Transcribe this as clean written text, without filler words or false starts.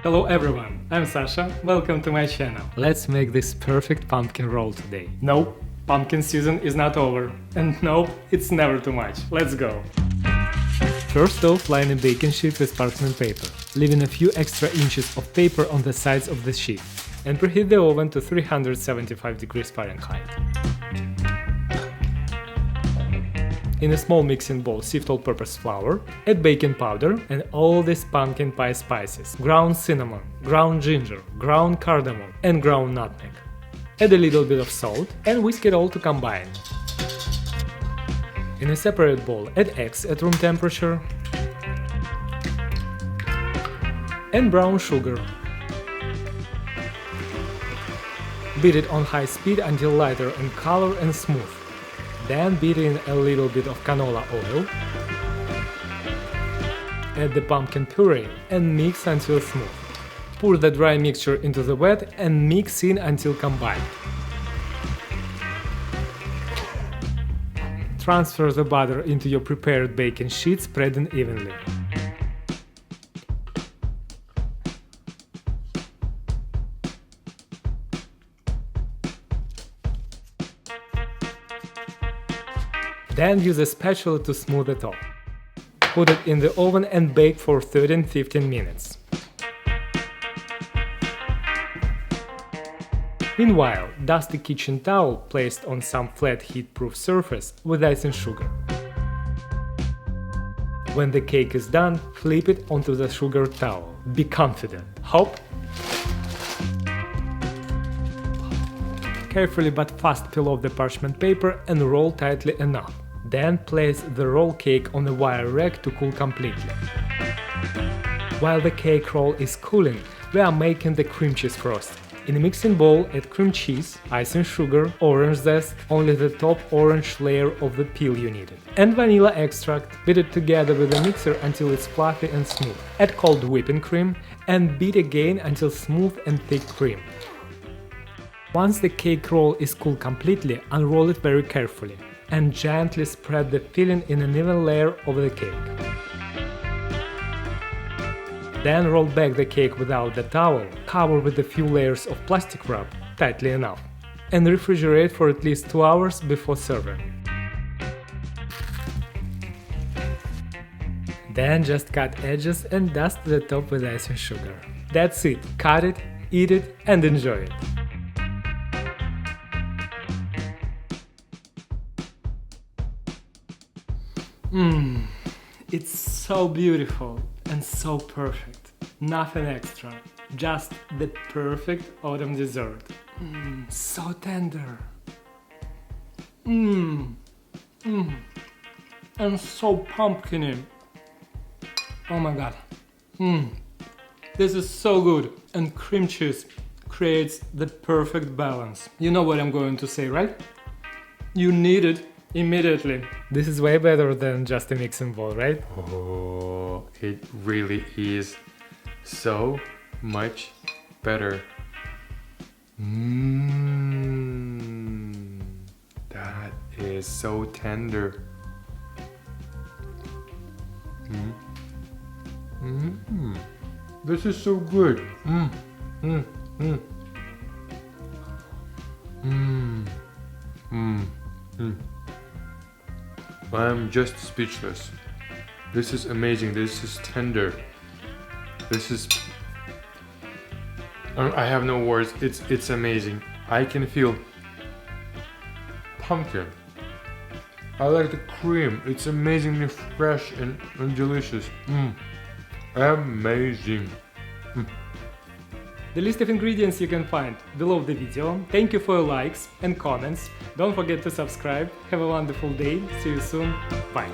Hello everyone, I'm Sasha, welcome to my channel. Let's make this perfect pumpkin roll today. Nope, pumpkin season is not over. And nope, it's never too much. Let's go. First off, line a baking sheet with parchment paper, leaving a few extra inches of paper on the sides of the sheet, and preheat the oven to 375 degrees Fahrenheit. In a small mixing bowl, sift all-purpose flour, add baking powder and all these pumpkin pie spices, ground cinnamon, ground ginger, ground cardamom and ground nutmeg. Add a little bit of salt and whisk it all to combine. In a separate bowl, add eggs at room temperature and brown sugar. Beat it on high speed until lighter in color and smooth. Then beat in a little bit of canola oil, add the pumpkin puree and mix until smooth. Pour the dry mixture into the wet and mix in until combined. Transfer the butter into your prepared baking sheet, spreading evenly. Then use a spatula to smooth it off. Put it in the oven and bake for 13–15 minutes. Meanwhile, dust a kitchen towel placed on some flat heat-proof surface with icing sugar. When the cake is done, flip it onto the sugar towel. Be confident. Hop! Carefully but fast peel off the parchment paper and roll tightly enough. Then place the roll cake on a wire rack to cool completely. While the cake roll is cooling, we are making the cream cheese frosting. In a mixing bowl, add cream cheese, icing sugar, orange zest, only the top orange layer of the peel you needed, and vanilla extract. Beat it together with the mixer until it's fluffy and smooth. Add cold whipping cream and beat again until smooth and thick cream. Once the cake roll is cooled completely, unroll it very carefully and gently spread the filling in an even layer over the cake. Then roll back the cake without the towel, cover with a few layers of plastic wrap, tightly enough, and refrigerate for at least 2 hours before serving. Then just cut edges and dust the top with icing sugar. That's it, cut it, eat it and enjoy it. It's so beautiful and so perfect. Nothing extra, just the perfect autumn dessert. So tender. And so pumpkiny. Oh my god. This is so good. And cream cheese creates the perfect balance. You know what I'm going to say, right? You need it immediately. This is way better than just a mixing bowl, right? Oh, it really is so much better. That is so tender. This is so good. I'm just speechless. This is amazing. This is tender. This is... I have no words. It's amazing. I can feel pumpkin. I like the cream. It's amazingly fresh and delicious. Amazing. The list of ingredients you can find below the video. Thank you for your likes and comments. Don't forget to subscribe. Have a wonderful day. See you soon. Bye.